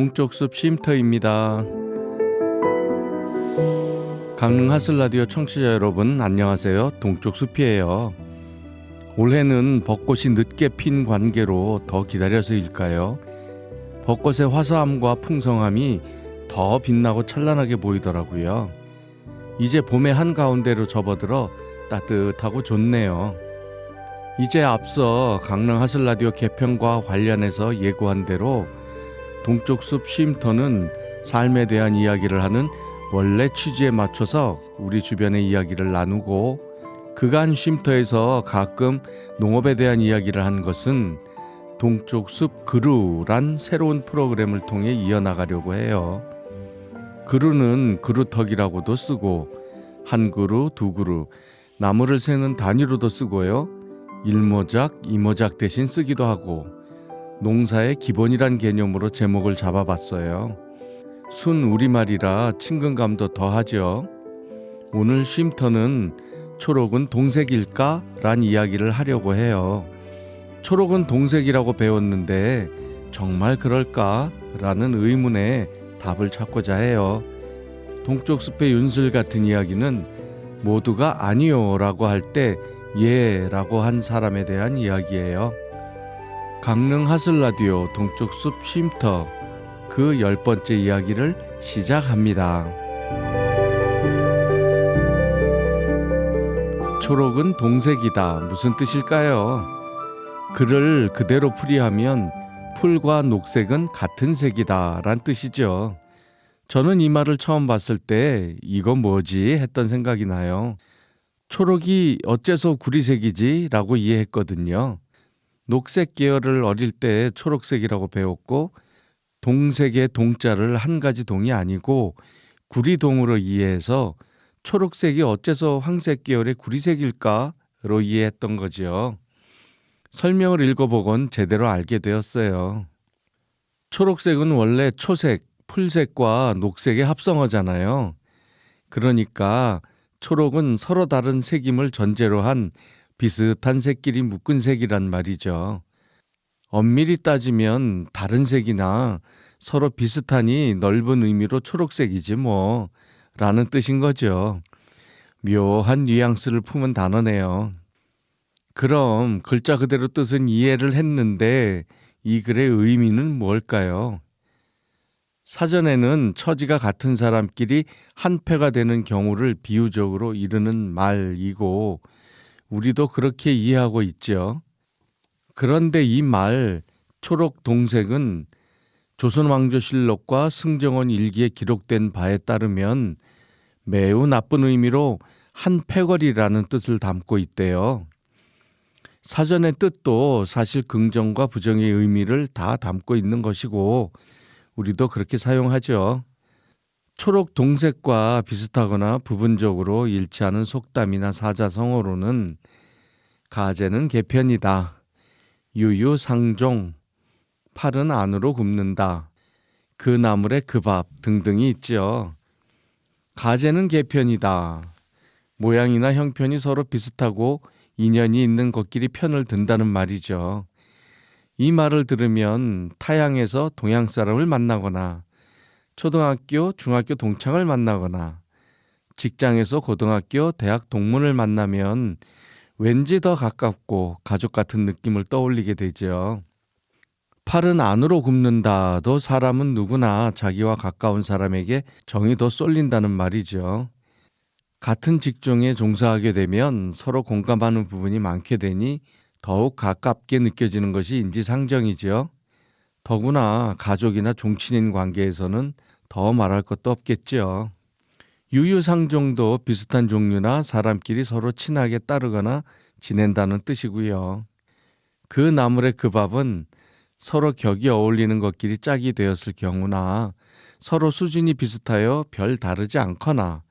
동쪽숲 쉼터입니다. 강릉 하슬라디오 청취자 여러분 안녕하세요. 동쪽숲이에요. 올해는 벚꽃이 늦게 핀 관계로 더 기다려서일까요? 벚꽃의 화사함과 풍성함이 더 빛나고 찬란하게 보이더라고요. 이제 봄의 한가운데로 접어들어 따뜻하고 좋네요. 이제 앞서 강릉 하슬라디오 개편과 관련해서 예고한 대로 동쪽숲 쉼터는 삶에 대한 이야기를 하는 원래 취지에 맞춰서 우리 주변의 이야기를 나누고, 그간 쉼터에서 가끔 농업에 대한 이야기를 한 것은 동쪽숲 그루란 새로운 프로그램을 통해 이어나가려고 해요. 그루는 그루터기라고도 쓰고 한 그루, 두 그루, 나무를 세는 단위로도 쓰고요. 일모작, 이모작 대신 쓰기도 하고 농사의 기본이란 개념으로 제목을 잡아봤어요. 순 우리말이라 친근감도 더하죠. 오늘 쉼터는 초록은 동색일까? 란 이야기를 하려고 해요. 초록은 동색이라고 배웠는데 정말 그럴까? 라는 의문에 답을 찾고자 해요. 동쪽숲의 윤슬 같은 이야기는 모두가 아니요 라고 할 때 예 라고 한 사람에 대한 이야기예요. 강릉 하슬라디오 동쪽숲 쉼터 그 10번째 이야기를 시작합니다. 초록은 동색이다. 무슨 뜻일까요? 글을 그대로 풀이하면 풀과 녹색은 같은 색이다 란 뜻이죠. 저는 이 말을 처음 봤을 때 이건 뭐지 했던 생각이 나요. 초록이 어째서 구리색이지? 라고 이해했거든요. 녹색 계열을 어릴 때 초록색이라고 배웠고, 동색의 동자를 한 가지 동이 아니고 구리동으로 이해해서 초록색이 어째서 황색 계열의 구리색일까로 이해했던 거지요. 설명을 읽어보곤 제대로 알게 되었어요. 초록색은 원래 초색, 풀색과 녹색의 합성어잖아요. 그러니까 초록은 서로 다른 색임을 전제로 한 비슷한 색끼리 묶은 색이란 말이죠. 엄밀히 따지면 다른 색이나 서로 비슷하니 넓은 의미로 초록색이지 뭐 라는 뜻인 거죠. 묘한 뉘앙스를 품은 단어네요. 그럼 글자 그대로 뜻은 이해를 했는데 이 글의 의미는 뭘까요? 사전에는 처지가 같은 사람끼리 한패가 되는 경우를 비유적으로 이르는 말이고 우리도 그렇게 이해하고 있죠. 그런데 이 말 초록 동색은 조선왕조실록과 승정원 일기에 기록된 바에 따르면 매우 나쁜 의미로 한패거리라는 뜻을 담고 있대요. 사전의 뜻도 사실 긍정과 부정의 의미를 다 담고 있는 것이고 우리도 그렇게 사용하죠. 초록 동색과 비슷하거나 부분적으로 일치하는 속담이나 사자성어로는 가재는 개편이다, 유유상종, 팔은 안으로 굽는다, 그 나물에 그 밥 등등이 있죠. 가재는 개편이다. 모양이나 형편이 서로 비슷하고 인연이 있는 것끼리 편을 든다는 말이죠. 이 말을 들으면 타향에서 동양 사람을 만나거나 초등학교, 중학교 동창을 만나거나 직장에서 고등학교, 대학 동문을 만나면 왠지 더 가깝고 가족 같은 느낌을 떠올리게 되죠. 팔은 안으로 굽는다도 사람은 누구나 자기와 가까운 사람에게 정이 더 쏠린다는 말이죠. 같은 직종에 종사하게 되면 서로 공감하는 부분이 많게 되니 더욱 가깝게 느껴지는 것이 인지상정이죠. 더구나 가족이나 종친인 관계에서는 더 말할 것도 없겠죠. 유유상종도 비슷한 종류나 사람끼리 서로 친하게 따르거나 지낸다는 뜻이고요. 그 나물의 그 밥은 서로 격이 어울리는 것끼리 짝이 되었을 경우나 서로 수준이 비슷하여 별 다르지 않거나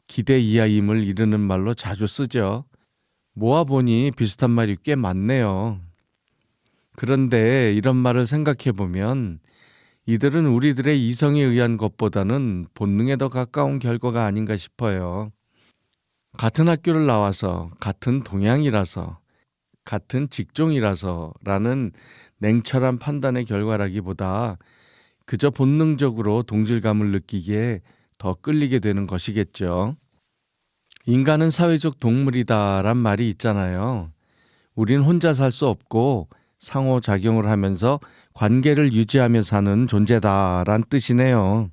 기대 이하임을 이르는 말로 자주 쓰죠. 모아보니 비슷한 말이 꽤 많네요. 그런데 이런 말을 생각해보면 이들은 우리들의 이성에 의한 것보다는 본능에 더 가까운 결과가 아닌가 싶어요. 같은 학교를 나와서, 같은 동양이라서, 같은 직종이라서 라는 냉철한 판단의 결과라기보다 그저 본능적으로 동질감을 느끼기에 더 끌리게 되는 것이겠죠. 인간은 사회적 동물이다란 말이 있잖아요. 우린 혼자 살 수 없고 상호작용을 하면서 관계를 유지하며 사는 존재다란 뜻이네요.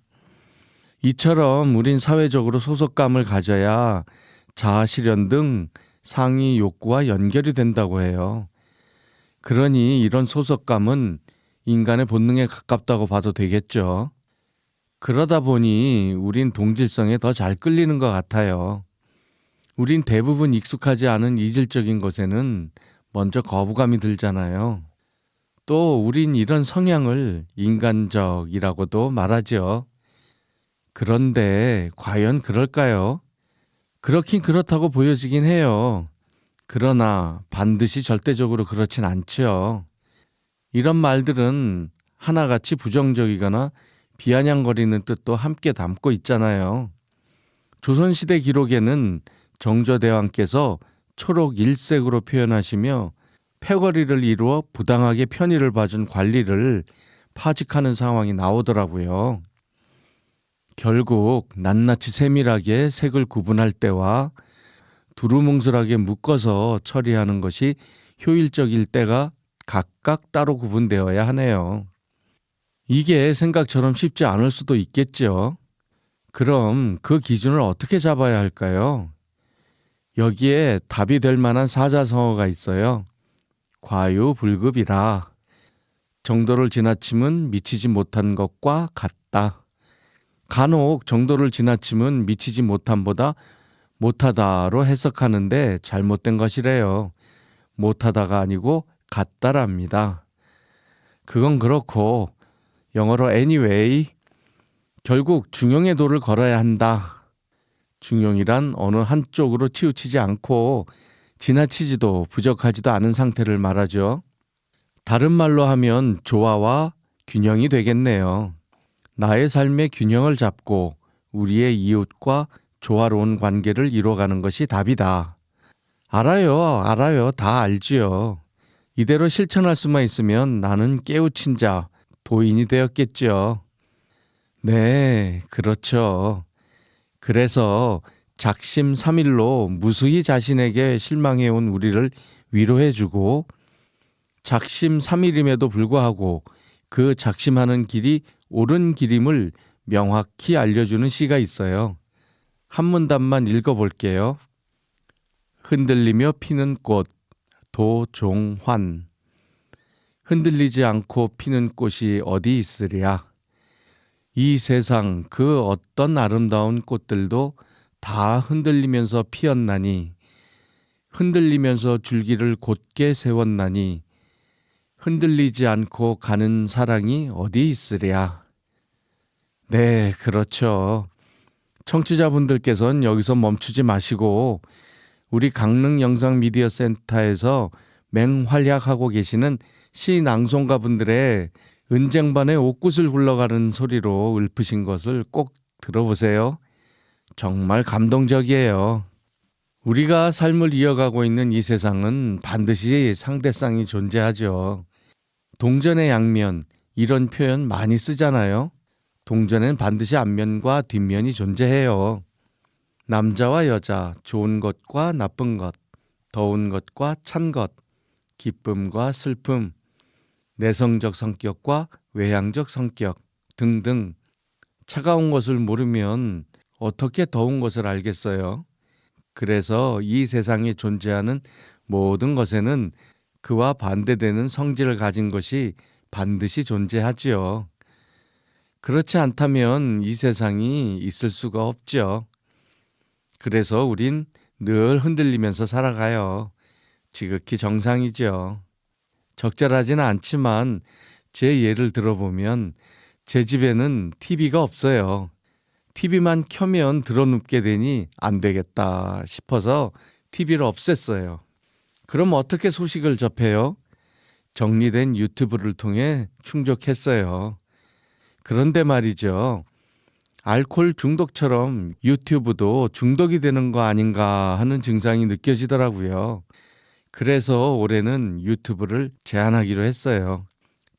이처럼 우린 사회적으로 소속감을 가져야 자아 실현 등 상위 욕구와 연결이 된다고 해요. 그러니 이런 소속감은 인간의 본능에 가깝다고 봐도 되겠죠. 그러다 보니 우린 동질성에 더 잘 끌리는 것 같아요. 우린 대부분 익숙하지 않은 이질적인 것에는 먼저 거부감이 들잖아요. 또 우린 이런 성향을 인간적이라고도 말하죠. 그런데 과연 그럴까요? 그렇긴 그렇다고 보여지긴 해요. 그러나 반드시 절대적으로 그렇진 않죠. 이런 말들은 하나같이 부정적이거나 비아냥거리는 뜻도 함께 담고 있잖아요. 조선시대 기록에는 정조대왕께서 초록 일색으로 표현하시며 패거리를 이루어 부당하게 편의를 봐준 관리를 파직하는 상황이 나오더라고요. 결국 낱낱이 세밀하게 색을 구분할 때와 두루뭉술하게 묶어서 처리하는 것이 효율적일 때가 각각 따로 구분되어야 하네요. 이게 생각처럼 쉽지 않을 수도 있겠죠. 그럼 그 기준을 어떻게 잡아야 할까요? 여기에 답이 될 만한 사자성어가 있어요. 과유불급이라. 정도를 지나침은 미치지 못한 것과 같다. 간혹 정도를 지나침은 미치지 못함보다 못하다로 해석하는데 잘못된 것이래요. 못하다가 아니고 같다랍니다. 그건 그렇고 영어로 anyway, 결국 중용의 도를 걸어야 한다. 중용이란 어느 한쪽으로 치우치지 않고 지나치지도 부족하지도 않은 상태를 말하죠. 다른 말로 하면 조화와 균형이 되겠네요. 나의 삶의 균형을 잡고 우리의 이웃과 조화로운 관계를 이루어가는 것이 답이다. 알아요. 다 알지요. 이대로 실천할 수만 있으면 나는 깨우친 자, 도인이 되었겠죠. 네, 그렇죠. 그래서 작심삼일로 무수히 자신에게 실망해온 우리를 위로해주고 작심삼일임에도 불구하고 그 작심하는 길이 옳은 길임을 명확히 알려주는 시가 있어요. 한 문단만 읽어볼게요. 흔들리며 피는 꽃, 도종환. 흔들리지 않고 피는 꽃이 어디 있으랴. 이 세상 그 어떤 아름다운 꽃들도 다 흔들리면서 피었나니, 흔들리면서 줄기를 곧게 세웠나니, 흔들리지 않고 가는 사랑이 어디 있으랴. 네, 그렇죠. 청취자분들께서는 여기서 멈추지 마시고 우리 강릉 영상미디어센터에서 맹활약하고 계시는 시낭송가분들의 은쟁반의 옥굿을 굴러가는 소리로 읊으신 것을 꼭 들어보세요. 정말 감동적이에요. 우리가 삶을 이어가고 있는 이 세상은 반드시 상대성이 존재하죠. 동전의 양면, 이런 표현 많이 쓰잖아요. 동전엔 반드시 앞면과 뒷면이 존재해요. 남자와 여자, 좋은 것과 나쁜 것, 더운 것과 찬 것, 기쁨과 슬픔, 내성적 성격과 외향적 성격 등등. 차가운 것을 모르면 어떻게 더운 것을 알겠어요? 그래서 이 세상에 존재하는 모든 것에는 그와 반대되는 성질을 가진 것이 반드시 존재하지요. 그렇지 않다면 이 세상이 있을 수가 없죠. 그래서 우린 늘 흔들리면서 살아가요. 지극히 정상이죠. 적절하지는 않지만 제 예를 들어보면 제 집에는 TV가 없어요. TV만 켜면 드러눕게 되니 안 되겠다 싶어서 TV를 없앴어요. 그럼 어떻게 소식을 접해요? 정리된 유튜브를 통해 충족했어요. 그런데 말이죠. 알코올 중독처럼 유튜브도 중독이 되는 거 아닌가 하는 증상이 느껴지더라고요. 그래서 올해는 유튜브를 제한하기로 했어요.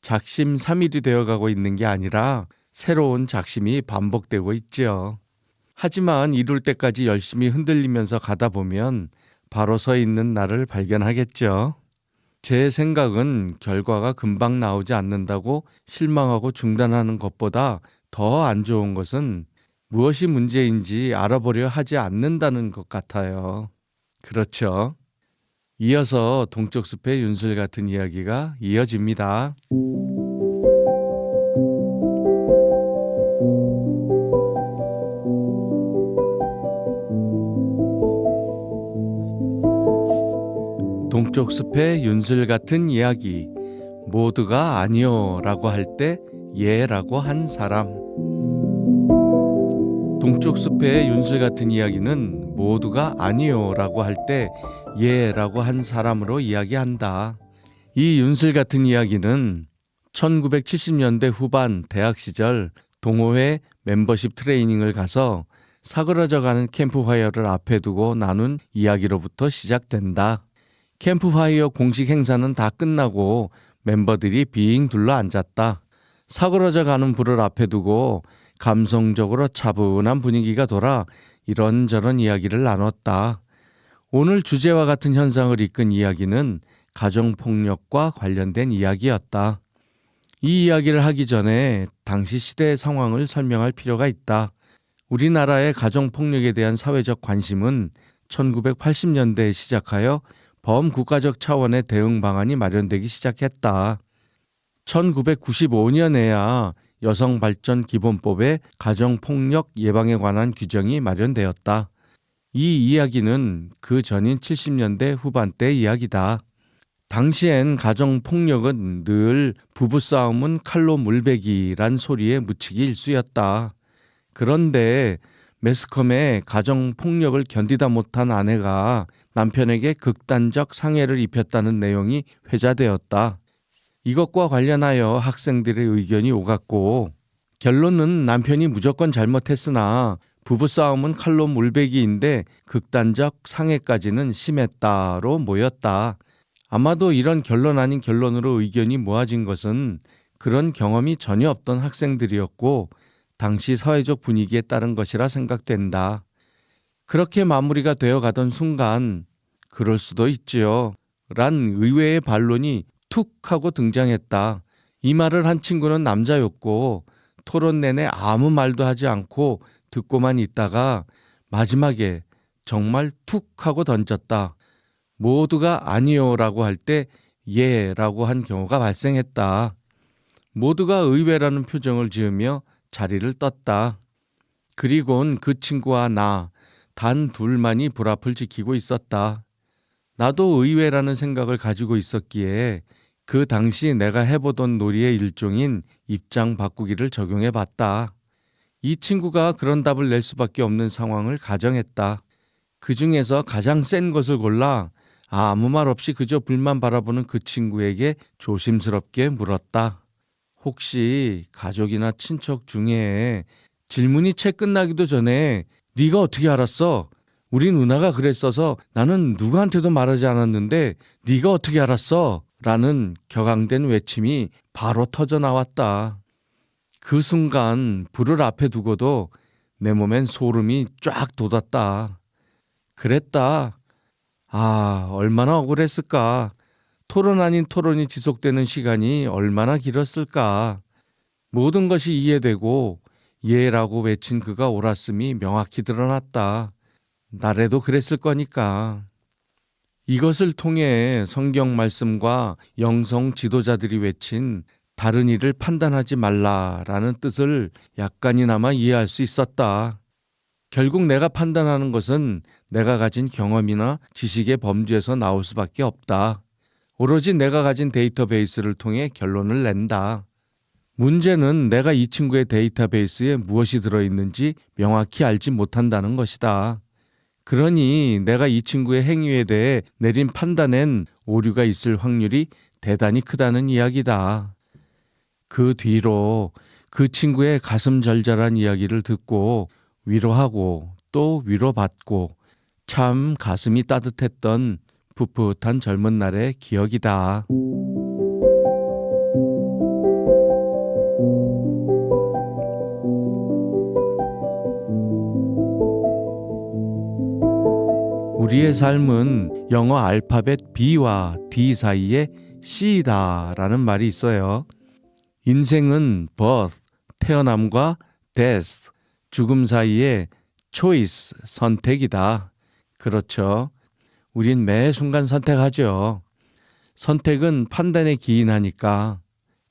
작심삼일이 되어가고 있는 게 아니라 새로운 작심이 반복되고 있지요. 하지만 이룰 때까지 열심히 흔들리면서 가다 보면 바로 서 있는 나를 발견하겠죠. 제 생각은 결과가 금방 나오지 않는다고 실망하고 중단하는 것보다 더 안 좋은 것은 무엇이 문제인지 알아보려 하지 않는다는 것 같아요. 그렇죠. 이어서 동쪽 숲의 윤술 같은 이야기가 이어집니다. 동쪽 숲의 윤술 같은 이야기. 모두가 아니요 라고 할 때 예 라고 한 사람. 동쪽 숲의 윤술 같은 이야기는 모두가 아니요 라고 할 때 예 라고 한 사람으로 이야기한다. 이 윤술 같은 이야기는 1970년대 후반 대학 시절 동호회 멤버십 트레이닝을 가서 사그러져가는 캠프파이어를 앞에 두고 나눈 이야기로부터 시작된다. 캠프파이어 공식 행사는 다 끝나고 멤버들이 빙 둘러 앉았다. 사그러져가는 불을 앞에 두고 감성적으로 차분한 분위기가 돌아 이런저런 이야기를 나눴다. 오늘 주제와 같은 현상을 이끈 이야기는 가정폭력과 관련된 이야기였다. 이 이야기를 하기 전에 당시 시대의 상황을 설명할 필요가 있다. 우리나라의 가정폭력에 대한 사회적 관심은 1980년대에 시작하여 범국가적 차원의 대응 방안이 마련되기 시작했다. 1995년에야 여성발전기본법에 가정폭력 예방에 관한 규정이 마련되었다. 이 이야기는 그 전인 70년대 후반대 이야기다. 당시엔 가정폭력은 늘 부부싸움은 칼로 물베기란 소리에 묻히기 일쑤였다. 그런데 매스컴에 가정폭력을 견디다 못한 아내가 남편에게 극단적 상해를 입혔다는 내용이 회자되었다. 이것과 관련하여 학생들의 의견이 오갔고 결론은 남편이 무조건 잘못했으나 부부싸움은 칼로 물베기인데 극단적 상해까지는 심했다로 모였다. 아마도 이런 결론 아닌 결론으로 의견이 모아진 것은 그런 경험이 전혀 없던 학생들이었고 당시 사회적 분위기에 따른 것이라 생각된다. 그렇게 마무리가 되어 가던 순간 그럴 수도 있지요 란 의외의 반론이 툭 하고 등장했다. 이 말을 한 친구는 남자였고 토론 내내 아무 말도 하지 않고 듣고만 있다가 마지막에 정말 툭 하고 던졌다. 모두가 아니요 라고 할 때 예 라고 한 경우가 발생했다. 모두가 의외라는 표정을 지으며 자리를 떴다. 그리곤 그 친구와 나 단 둘만이 불 앞을 지키고 있었다. 나도 의외라는 생각을 가지고 있었기에 그 당시 내가 해보던 놀이의 일종인 입장 바꾸기를 적용해 봤다. 이 친구가 그런 답을 낼 수밖에 없는 상황을 가정했다. 그 중에서 가장 센 것을 골라 아무 말 없이 그저 불만 바라보는 그 친구에게 조심스럽게 물었다. 혹시 가족이나 친척 중에 질문이 채 끝나기도 전에 네가 어떻게 알았어? 우리 누나가 그랬어서 나는 누구한테도 말하지 않았는데 네가 어떻게 알았어? 라는 격앙된 외침이 바로 터져 나왔다. 그 순간 불을 앞에 두고도 내 몸엔 소름이 쫙 돋았다. 그랬다. 아, 얼마나 억울했을까. 토론 아닌 토론이 지속되는 시간이 얼마나 길었을까. 모든 것이 이해되고 예라고 외친 그가 옳았음이 명확히 드러났다. 나래도 그랬을 거니까. 이것을 통해 성경 말씀과 영성 지도자들이 외친 다른 일을 판단하지 말라라는 뜻을 약간이나마 이해할 수 있었다. 결국 내가 판단하는 것은 내가 가진 경험이나 지식의 범주에서 나올 수밖에 없다. 오로지 내가 가진 데이터베이스를 통해 결론을 낸다. 문제는 내가 이 친구의 데이터베이스에 무엇이 들어있는지 명확히 알지 못한다는 것이다. 그러니 내가 이 친구의 행위에 대해 내린 판단엔 오류가 있을 확률이 대단히 크다는 이야기다. 그 뒤로 그 친구의 가슴 절절한 이야기를 듣고 위로하고 또 위로받고 참 가슴이 따뜻했던 풋풋한 젊은 날의 기억이다. 우리의 삶은 영어 알파벳 B와 D 사이에 C다라는 말이 있어요. 인생은 birth, 태어남과 death, 죽음 사이에 choice, 선택이다. 그렇죠. 우린 매 순간 선택하죠. 선택은 판단에 기인하니까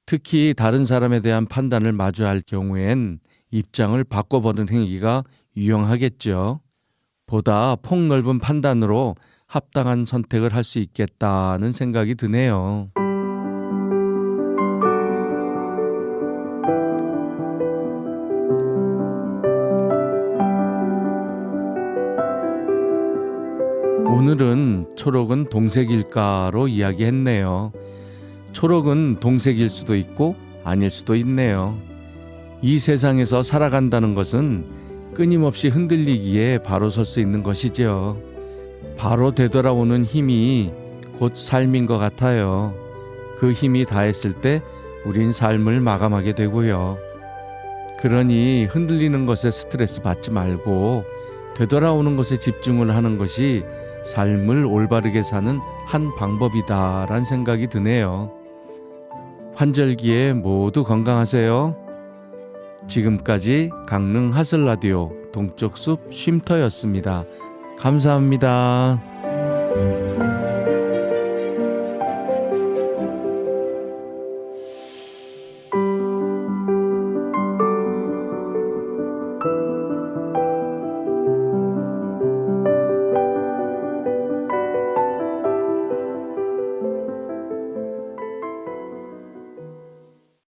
특히 다른 사람에 대한 판단을 마주할 경우엔 입장을 바꿔보는 행위가 유용하겠죠. 보다 폭넓은 판단으로 합당한 선택을 할 수 있겠다는 생각이 드네요. 오늘은 초록은 동색일까로 이야기했네요. 초록은 동색일 수도 있고 아닐 수도 있네요. 이 세상에서 살아간다는 것은 끊임없이 흔들리기에 바로 설 수 있는 것이지요. 바로 되돌아오는 힘이 곧 삶인 것 같아요. 그 힘이 다했을 때 우린 삶을 마감하게 되고요. 그러니 흔들리는 것에 스트레스 받지 말고 되돌아오는 것에 집중을 하는 것이 삶을 올바르게 사는 한 방법이다라는 생각이 드네요. 환절기에 모두 건강하세요. 지금까지 강릉 하슬라디오 동쪽숲 쉼터였습니다. 감사합니다.